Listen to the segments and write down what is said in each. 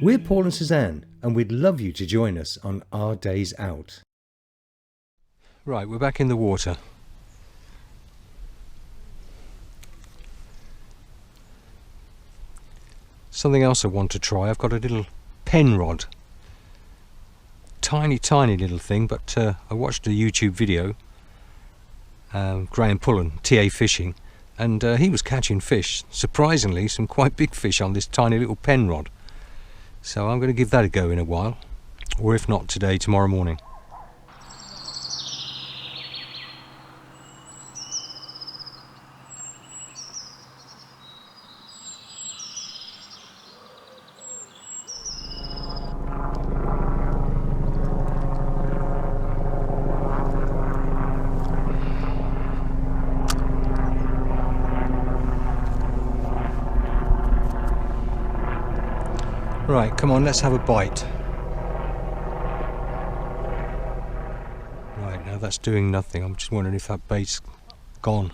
We're Paul and Suzanne, and we'd love you to join us on our days out. Right, we're back in the water. Something else I want to try. I've got a little pen rod. Tiny little thing, but I watched a YouTube video, Graham Pullen, TA Fishing, and he was catching fish, surprisingly some quite big fish on this tiny little pen rod. So I'm going to give that a go in a while, or if not today, tomorrow morning. Right, come on, let's have a bite. Right, now that's doing nothing. I'm just wondering if that bait's gone.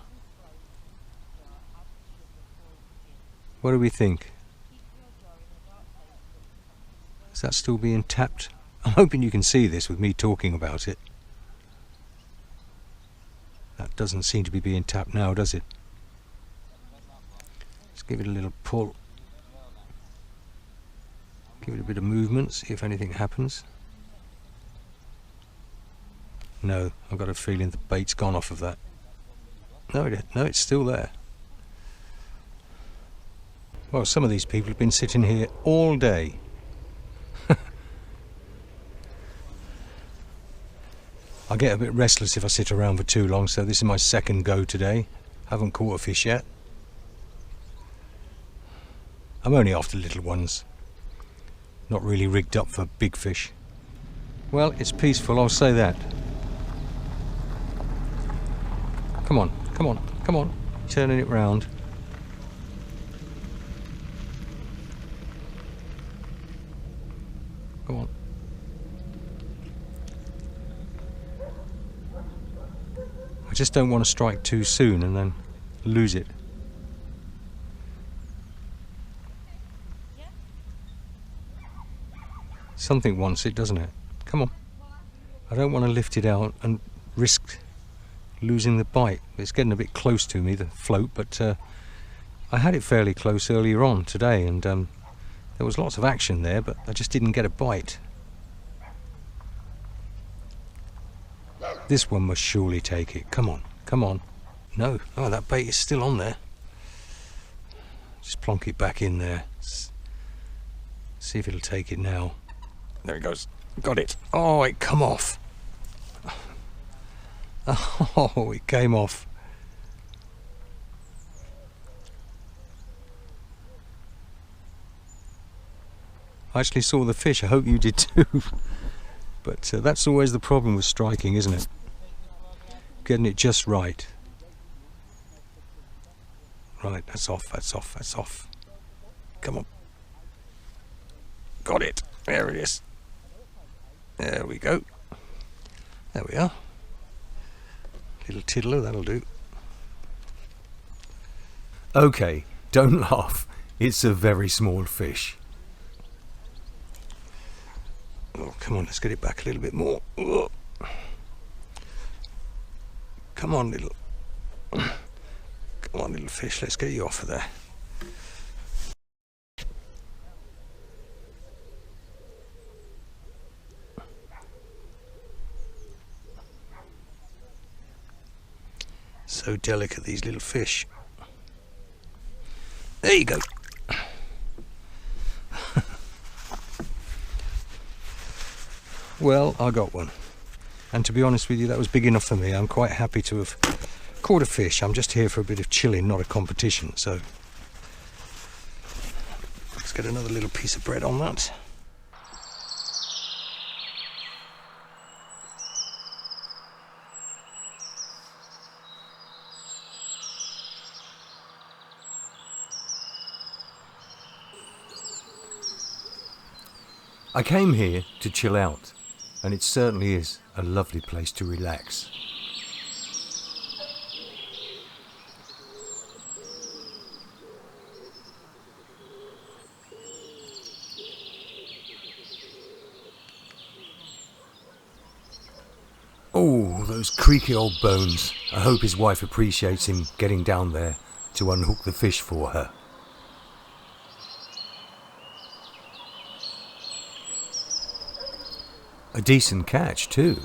What do we think? Is that still being tapped? I'm hoping you can see this with me talking about it. That doesn't seem to be being tapped now, does it? Let's give it a little pull. Give it a bit of movement, see if anything happens. No, I've got a feeling the bait's gone off of that. No, it's still there. Well, some of these people have been sitting here all day. I get a bit restless if I sit around for too long, so this is my second go today. Haven't caught a fish yet. I'm only after little ones. Not really rigged up for big fish. Well, it's peaceful, I'll say that. Come on, come on, come on. Turning it round. Come on. I just don't want to strike too soon and then lose it. Something wants it, doesn't it? Come on. I don't want to lift it out and risk losing the bite. It's getting a bit close to me, the float, but I had it fairly close earlier on today, and there was lots of action there, but I just didn't get a bite. This one must surely take it. Come on, come on. No, oh, that bait is still on there. Just plonk it back in there. See if it'll take it now. There it goes. Got it. Oh, it come off. Oh, it came off. I actually saw the fish. I hope you did too. But that's always the problem with striking, isn't it? Getting it just right. Right, that's off, that's off, that's off. Come on. Got it. There it is. There we go. There we are. Little tiddler, that'll do. Okay, don't laugh. It's a very small fish. Oh, come on, let's get it back a little bit more. Oh. Come on, little fish, let's get you off of there. So delicate, these little fish. There you go. Well, I got one. And to be honest with you, that was big enough for me. I'm quite happy to have caught a fish. I'm just here for a bit of chilling, not a competition. So let's get another little piece of bread on that. I came here to chill out, and it certainly is a lovely place to relax. Oh, those creaky old bones. I hope his wife appreciates him getting down there to unhook the fish for her. A decent catch too.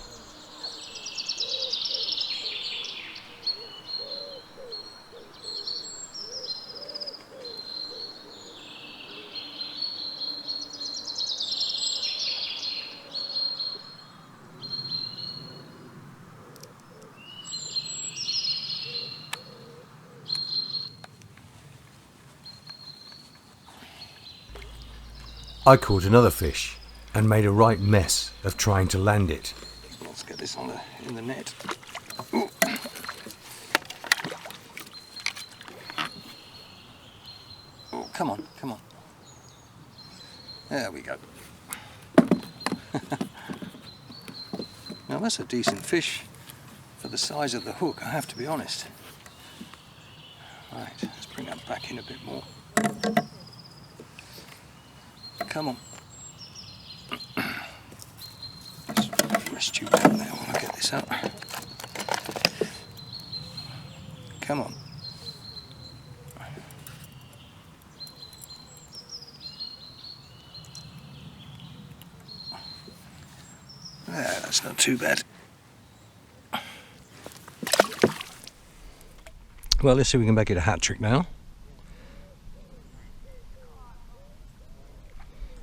I caught another fish and made a right mess of trying to land it. Let's get this in the net. Ooh. Oh, come on, come on. There we go. Now that's a decent fish for the size of the hook, I have to be honest. Right, let's bring that back in a bit more. Come on. Just rest you down there while I get this up. Come on. There, that's not too bad. Well, let's see if we can make it a hat trick now.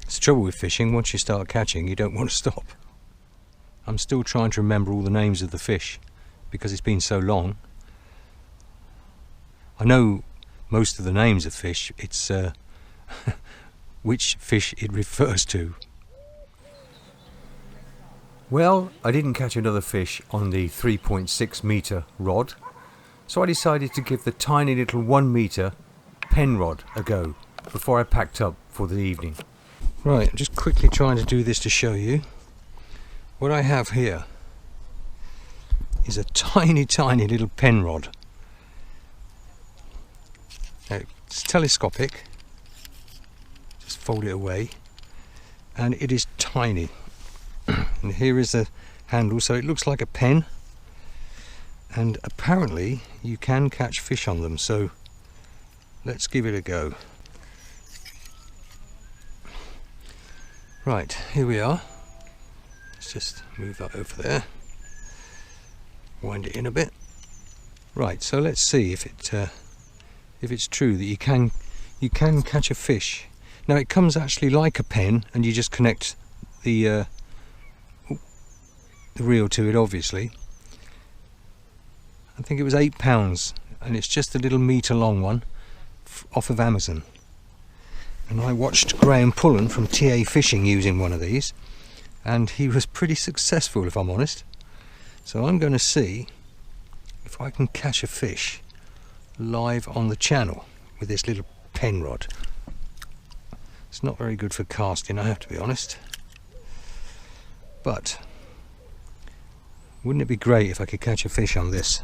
It's the trouble with fishing, once you start catching, you don't want to stop. I'm still trying to remember all the names of the fish because it's been so long. I know most of the names of fish, it's which fish it refers to. Well, I didn't catch another fish on the 3.6 metre rod, so I decided to give the tiny little 1 metre pen rod a go before I packed up for the evening. Right, I'm just quickly trying to do this to show you. What I have here is a tiny, tiny little pen rod. Now, it's telescopic. Just fold it away. And it is tiny. And here is the handle, so it looks like a pen. And apparently you can catch fish on them, so let's give it a go. Right, here we are. Let's just move that over there. Wind it in a bit. Right, so let's see if it's true that you can catch a fish. Now it comes actually like a pen, and you just connect the reel to it, obviously. I think it was £8, and it's just a little metre long one off of Amazon. And I watched Graham Pullen from TA Fishing using one of these, and he was pretty successful, if I'm honest. So I'm going to see if I can catch a fish live on the channel with this little pen rod. It's not very good for casting, I have to be honest, but wouldn't it be great if I could catch a fish on this?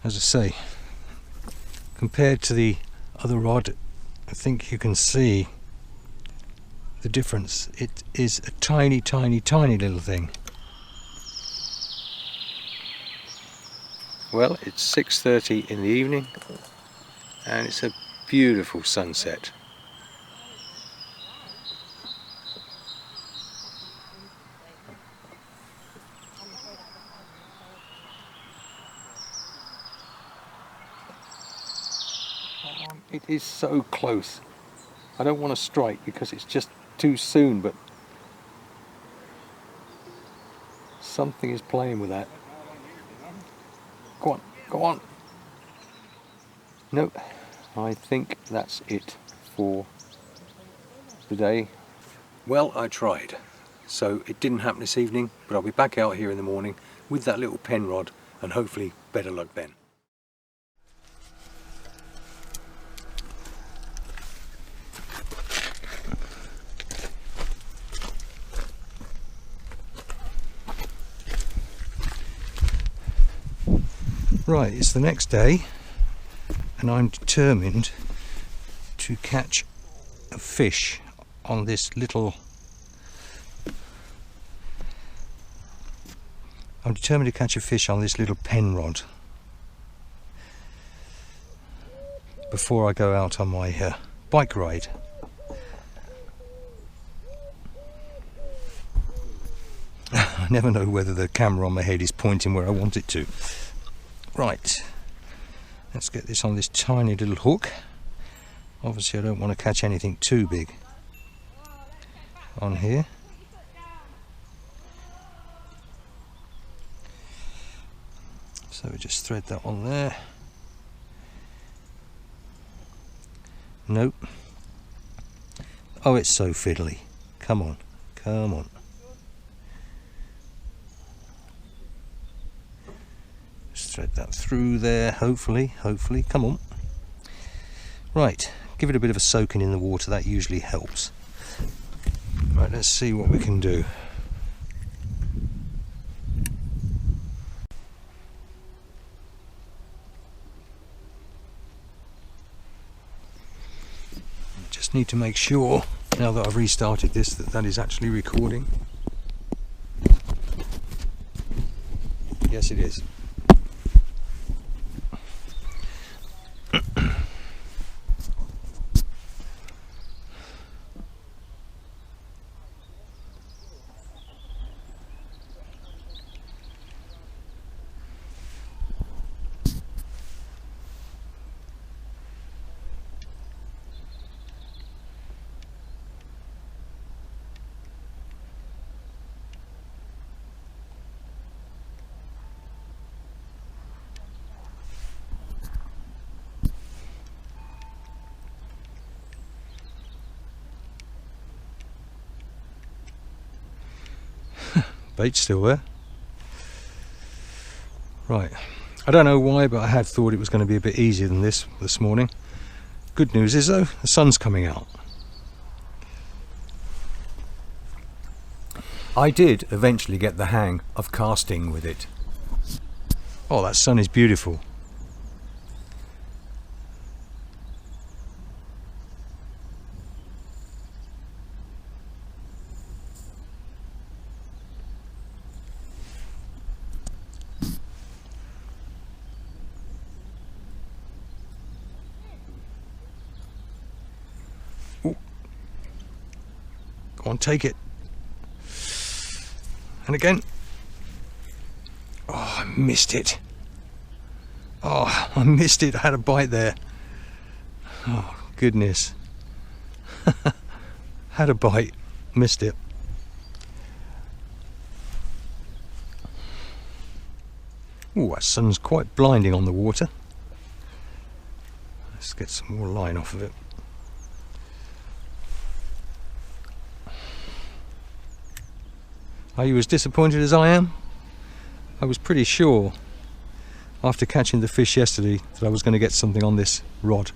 As I say, compared to the other rod, I think you can see the difference. It is a tiny, tiny, tiny little thing. Well, it's 6:30 in the evening, and it's a beautiful sunset. It is so close. I don't want to strike because it's just too soon, but something is playing with that. Go on, go on. Nope, I think that's it for today. Well, I tried. So it didn't happen this evening, but I'll be back out here in the morning with that little pen rod and hopefully better luck then. Right, it's the next day, and I'm determined to catch a fish on this little I'm determined to catch a fish on this little pen rod before I go out on my bike ride. I never know whether the camera on my head is pointing where I want it to. Right, let's get this on this tiny little hook. Obviously I don't want to catch anything too big on here. So we just thread that on there. Nope. Oh, it's so fiddly. Come on, come on. Just thread that through there, hopefully, come on. Right, give it a bit of a soaking in the water, that usually helps. Right, let's see what we can do. Just need to make sure, now that I've restarted this, that is actually recording. Yes, it is. Bait's still there. Right, I don't know why, but I had thought it was going to be a bit easier than this morning. Good news is though, the sun's coming out. I did eventually get the hang of casting with it. Oh, that sun is beautiful. Go on, take it. And again. Oh, I missed it. Oh, I missed it. I had a bite there. Oh, goodness. Had a bite. Missed it. Oh, that sun's quite blinding on the water. Let's get some more line off of it. Are you as disappointed as I am? I was pretty sure after catching the fish yesterday that I was going to get something on this rod.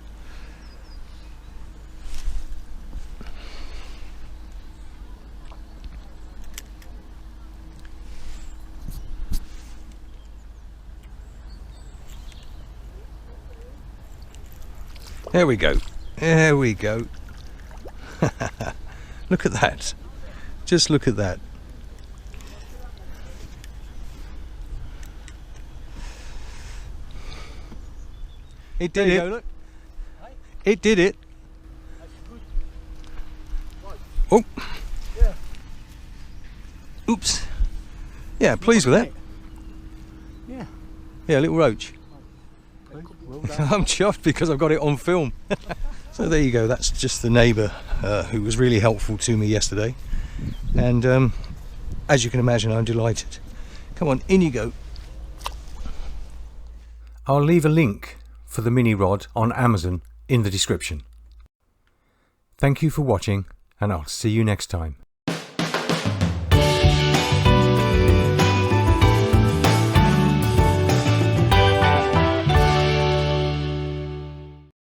There we go. There we go. Look at that. Just look at that. It did it. Go, look. It did it. Oh. Yeah. Oops. Yeah, pleased with that. Yeah. Yeah, a little roach. Well done. I'm chuffed because I've got it on film. So there you go. That's just the neighbour who was really helpful to me yesterday. And as you can imagine, I'm delighted. Come on, in you go. I'll leave a link for the mini rod on Amazon in the description. Thank you for watching, and I'll see you next time.